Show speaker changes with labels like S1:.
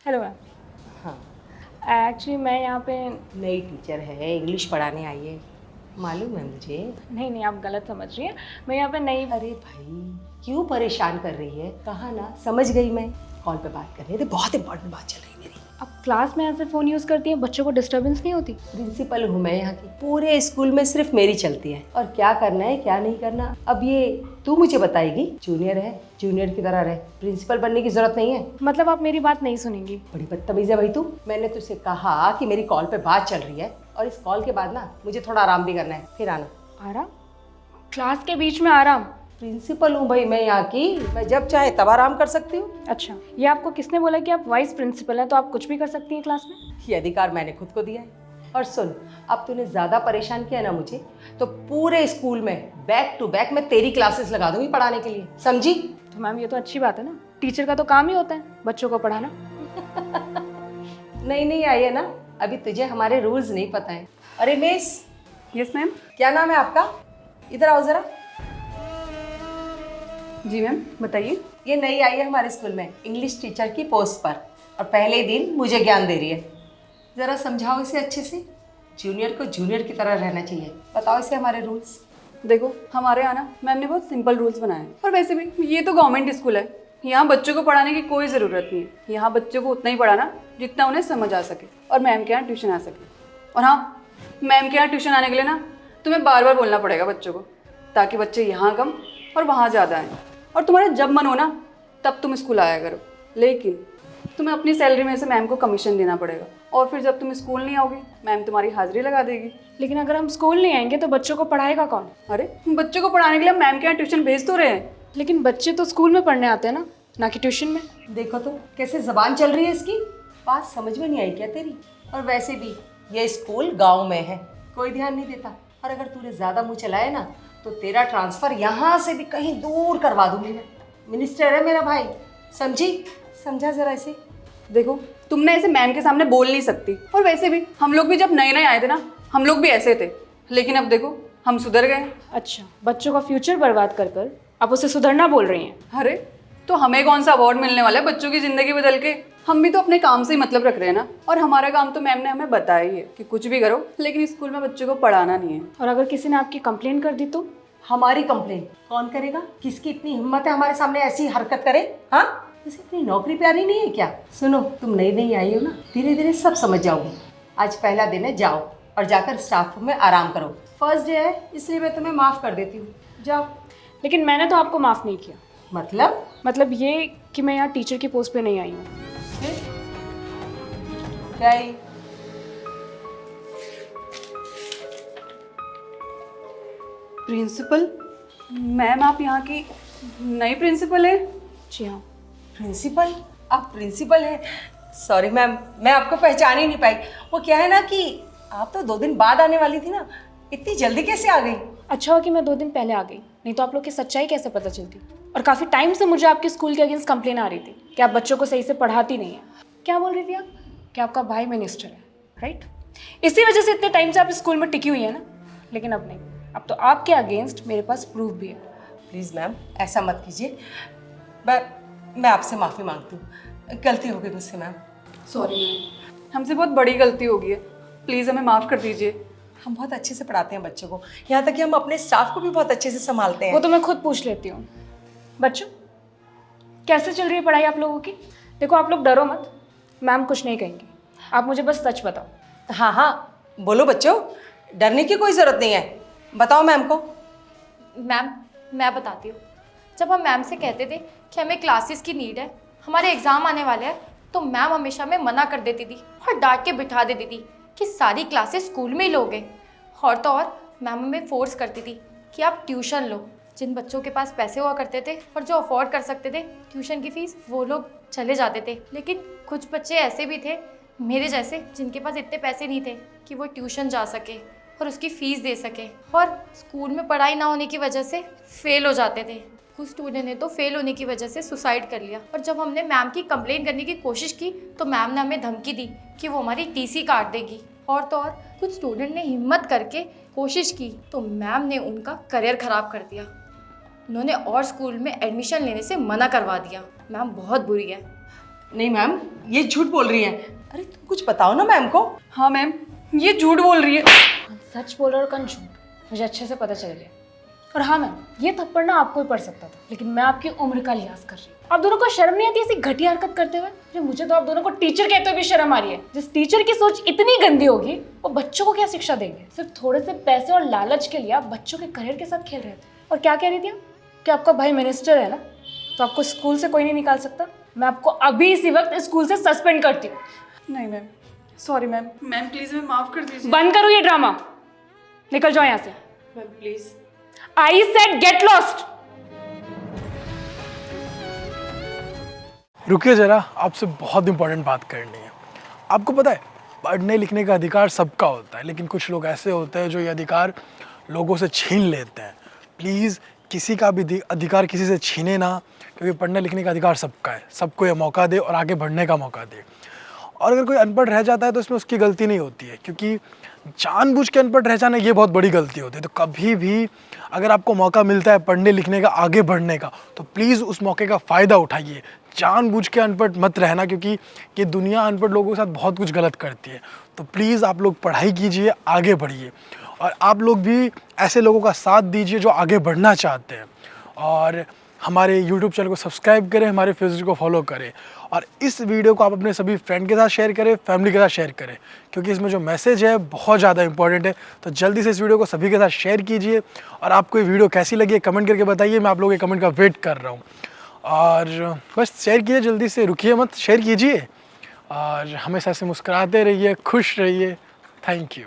S1: Hello ma'am.
S2: हाँ,
S1: actually मैं यहाँ पे
S2: नई टीचर है, इंग्लिश पढ़ाने आई है, मालूम है मुझे।
S1: नहीं, आप गलत समझ रही हैं। मैं यहाँ पे नई।
S2: अरे भाई, क्यों परेशान कर रही है? कहा ना, समझ गई मैं। कॉल पे बात कर रहे थे, बहुत इंपॉर्टेंट बात चल रही है मेरी।
S1: अब क्लास में ऐसे फ़ोन यूज़ करती हैं, बच्चों को डिस्टर्बेंस नहीं होती?
S2: प्रिंसिपल हूँ मैं यहाँ की, पूरे स्कूल में सिर्फ मेरी चलती है। और क्या करना है क्या नहीं करना, अब ये तू मुझे बताएगी। जूनियर है, जूनियर की तरह रहे, प्रिंसिपल बनने की जरूरत नहीं है।
S1: मतलब आप मेरी बात नहीं सुनेंगी?
S2: बड़ी बदतमीज है भाई तू। मैंने तुझसे कहा कि मेरी कॉल पे बात चल रही है, और इस कॉल के बाद ना मुझे थोड़ा आराम भी करना है, फिर आना।
S1: आराम? क्लास के बीच में आराम?
S2: प्रिंसिपल हूँ भाई मैं यहाँ की, मैं जब चाहे तब आराम कर सकती हूँ।
S1: अच्छा, ये आपको किसने बोला कि आप वाइस प्रिंसिपल हैं तो आप कुछ भी कर सकती हैं क्लास में?
S2: ये अधिकार मैंने खुद को दिया है। और सुन, अब तूने ज़्यादा परेशान किया ना मुझे, तो पूरे स्कूल में बैक टू बैक मैं तेरी क्लासेस लगा दूंगी पढ़ाने के लिए, समझी?
S1: तो मैम ये तो अच्छी बात है ना, टीचर का तो काम ही होता है बच्चों को पढ़ाना।
S2: नहीं आई है ना, अभी तुझे हमारे रूल्स नहीं पता है। अरे मिस।
S3: Yes ma'am.
S2: क्या नाम है आपका? इधर आओ ज़रा।
S3: जी मैम, बताइए।
S2: ये नई आई है हमारे स्कूल में, इंग्लिश टीचर की पोस्ट पर, और पहले दिन मुझे ज्ञान दे रही है। ज़रा समझाओ इसे अच्छे से। जूनियर को जूनियर की तरह रहना चाहिए। बताओ इसे हमारे रूल्स।
S3: देखो, हमारे यहाँ ना मैम ने बहुत सिंपल रूल्स बनाए हैं, और वैसे भी ये तो गवर्नमेंट स्कूल है, यहाँ बच्चों को पढ़ाने की कोई ज़रूरत नहीं है। यहाँ बच्चों को उतना ही पढ़ाना जितना उन्हें समझ आ सके, और मैम के यहाँ ट्यूशन आ सके। और हाँ, मैम के यहाँ ट्यूशन आने के लिए ना तुम्हें बार बार बोलना पड़ेगा बच्चों को, ताकि बच्चे यहाँ कम और वहाँ ज़्यादा आएँ। और तुम्हारा जब मन हो ना तब तुम स्कूल आया करो, लेकिन तुम्हें अपनी सैलरी में से मैम को कमीशन देना पड़ेगा। और फिर जब तुम स्कूल नहीं आओगे, मैम तुम्हारी हाजिरी लगा देगी।
S1: लेकिन अगर हम स्कूल नहीं आएंगे तो बच्चों को पढ़ाएगा कौन?
S3: अरे, बच्चों को पढ़ाने के लिए मैम के यहाँ ट्यूशन भेज तो रहे हैं।
S1: लेकिन बच्चे तो स्कूल में पढ़ने आते हैं ना कि ट्यूशन में।
S2: देखो तो कैसे जबान चल रही है इसकी, बात समझ में नहीं आई क्या तेरी? और वैसे भी ये स्कूल गांव में है, कोई ध्यान नहीं देता। और अगर तूने ज़्यादा मुँह चलाया ना तो तेरा ट्रांसफ़र यहाँ से भी कहीं दूर करवा दूंगी मैं। मिनिस्टर है मेरा भाई, समझी? समझा ज़रा इसे।
S3: देखो, तुमने ऐसे मैम के सामने बोल नहीं सकती। और वैसे भी हम लोग भी जब नए नए आए थे ना, हम लोग भी ऐसे थे, लेकिन अब देखो हम सुधर गए।
S1: अच्छा, बच्चों का फ्यूचर बर्बाद कर कर आप उसे सुधरना बोल रही हैं?
S3: अरे, तो हमें कौन सा अवार्ड मिलने वाला है बच्चों की ज़िंदगी बदल के? हम भी तो अपने काम से ही मतलब रख रहे हैं ना। और हमारा काम तो मैम ने हमें बताया ही है कि कुछ भी करो, लेकिन स्कूल में बच्चों को पढ़ाना नहीं है।
S1: और अगर किसी ने आपकी कंप्लेंट कर दी तो?
S2: हमारी कंप्लेन कौन करेगा? किसकी इतनी हिम्मत है हमारे सामने ऐसी हरकत करे? हाँ, इसे इतनी नौकरी प्यारी नहीं है क्या? सुनो, तुम नई नई आई हो ना, धीरे धीरे सब समझ जाओगे। आज पहला दिन है, जाओ और जाकर स्टाफ रूम में आराम करो। फर्स्ट डे है इसलिए मैं तुम्हें माफ़ कर देती हूँ, जाओ।
S1: लेकिन मैंने तो आपको माफ़ नहीं किया।
S2: मतलब
S1: ये कि मैं यहाँ टीचर की पोस्ट पे नहीं आई हूँ।
S2: क्या ही?
S3: प्रिंसिपल मैम, आप यहाँ की नई प्रिंसिपल है?
S1: जी हाँ।
S2: प्रिंसिपल? आप प्रिंसिपल हैं? सॉरी मैम, मैं आपको पहचान ही नहीं पाई। वो क्या है ना कि आप तो 2 दिन बाद आने वाली थी ना, इतनी जल्दी कैसे आ गई?
S1: अच्छा हो कि मैं 2 दिन पहले आ गई, नहीं तो आप लोग की सच्चाई कैसे पता चलती? और काफ़ी टाइम से मुझे आपके स्कूल के अगेंस्ट कंप्लेन आ रही थी कि आप बच्चों को सही से पढ़ाती नहीं है। क्या बोल रही थी आप? कि आपका भाई मिनिस्टर है, राइट? इसी वजह से इतने टाइम से आप स्कूल में टिकी हुई है ना। लेकिन अब नहीं, अब तो आपके अगेंस्ट मेरे पास प्रूफ भी है।
S2: प्लीज़ मैम, ऐसा मत कीजिए। मैं आपसे माफ़ी मांगती हूँ, गलती हो गई मुझसे मैम।
S3: सॉरी मैम, हमसे बहुत बड़ी गलती हो गई है, प्लीज़ हमें माफ़ कर दीजिए।
S2: हम बहुत अच्छे से पढ़ाते हैं बच्चों को, यहाँ तक कि हम अपने स्टाफ को भी बहुत अच्छे से संभालते हैं।
S1: वो तो मैं खुद पूछ लेती हूँ। बच्चों, कैसे चल रही है पढ़ाई आप लोगों की? देखो, आप लोग डरो मत, मैम कुछ नहीं कहेंगी। आप मुझे बस सच बताओ।
S2: हाँ, बोलो बच्चों, डरने की कोई ज़रूरत नहीं है, बताओ मैम को।
S4: मैम, मैं बताती हूँ। जब हम मैम से कहते थे कि हमें क्लासेस की नीड है, हमारे एग्ज़ाम आने वाले हैं, तो मैम हमेशा हमें मना कर देती थी और डांट के बिठा देती थी कि सारी क्लासेस स्कूल में ही लोगे। और तो और मैम हमें फोर्स करती थी कि आप ट्यूशन लो। जिन बच्चों के पास पैसे हुआ करते थे और जो अफोर्ड कर सकते थे ट्यूशन की फ़ीस, वो लोग चले जाते थे। लेकिन कुछ बच्चे ऐसे भी थे मेरे जैसे, जिनके पास इतने पैसे नहीं थे कि वो ट्यूशन जा सके और उसकी फ़ीस दे सके, और स्कूल में पढ़ाई ना होने की वजह से फ़ेल हो जाते थे। कुछ स्टूडेंट ने तो फेल होने की वजह से सुसाइड कर लिया। और जब हमने मैम की कंप्लेंट करने की कोशिश की तो मैम ने हमें धमकी दी कि वो हमारी टीसी काट देगी। और तो और कुछ स्टूडेंट ने हिम्मत करके कोशिश की तो मैम ने उनका करियर ख़राब कर दिया। उन्होंने और स्कूल में एडमिशन लेने से मना करवा दिया। मैम बहुत बुरी है।
S2: नहीं मैम, ये झूठ बोल रही है। अरे तुम कुछ बताओ ना मैम को।
S3: हाँ मैम, ये झूठ बोल रही है।
S1: कौन सच बोल रहा और कौन झूठ, मुझे अच्छे से पता चल गया। और हाँ मैम, ये थप्पड़ ना आपको ही पड़ सकता था, लेकिन मैं आपकी उम्र का लिहाज कर रही हूँ। आप दोनों को शर्म नहीं आती ऐसी घटिया हरकत करते हुए? अरे मुझे तो आप दोनों को टीचर कहते हुए भी शर्म आ रही है। जिस टीचर की सोच इतनी गंदी होगी वो बच्चों को क्या शिक्षा देंगे? सिर्फ थोड़े से पैसे और लालच के लिए आप बच्चों के करियर के साथ खेल रहे थे। और क्या कह रही थी आप कि आपका भाई मिनिस्टर है ना, तो आपको स्कूल से कोई नहीं निकाल सकता? मैं आपको अभी इसी वक्त स्कूल से सस्पेंड करती हूँ।
S3: नहीं ma'am, sorry ma'am. Ma'am please हमें माफ़ कर दीजिए।
S1: बंद करो ये ड्रामा, निकल जाओ यहाँ से।
S3: Ma'am please.
S1: I said get lost.
S5: रुकिए ज़रा, आपसे बहुत इंपॉर्टेंट बात करनी है। आपको पता है, पढ़ने लिखने का अधिकार सबका होता है, लेकिन कुछ लोग ऐसे होते हैं जो ये अधिकार लोगों से छीन लेते हैं। प्लीज़ किसी का भी अधिकार किसी से छीने ना, क्योंकि पढ़ने लिखने का अधिकार सबका है। सबको ये मौका दे और आगे बढ़ने का मौका दे। और अगर कोई अनपढ़ रह जाता है तो इसमें उसकी गलती नहीं होती है, क्योंकि जानबूझ के अनपढ़ रह जाना ये बहुत बड़ी गलती होती है। तो कभी भी अगर आपको मौका मिलता है पढ़ने लिखने का, आगे बढ़ने का, तो प्लीज़ उस मौके का फ़ायदा उठाइए। जानबूझ के अनपढ़ मत रहना, क्योंकि ये दुनिया अनपढ़ लोगों के साथ बहुत कुछ गलत करती है। तो प्लीज़ आप लोग पढ़ाई कीजिए, आगे बढ़िए, और आप लोग भी ऐसे लोगों का साथ दीजिए जो आगे बढ़ना चाहते हैं। और हमारे YouTube चैनल को सब्सक्राइब करें, हमारे फेसबुक को फॉलो करें, और इस वीडियो को आप अपने सभी फ्रेंड के साथ शेयर करें, फैमिली के साथ शेयर करें, क्योंकि इसमें जो मैसेज है बहुत ज़्यादा इंपॉर्टेंट है। तो जल्दी से इस वीडियो को सभी के साथ शेयर कीजिए। और आपको ये वीडियो कैसी लगी है कमेंट करके बताइए, मैं आप लोगों के कमेंट का वेट कर रहा हूँ। और बस शेयर कीजिए, जल्दी से, रुकिए मत, शेयर कीजिए, और हमेशा से मुस्कुराते रहिए, खुश रहिए। Thank you.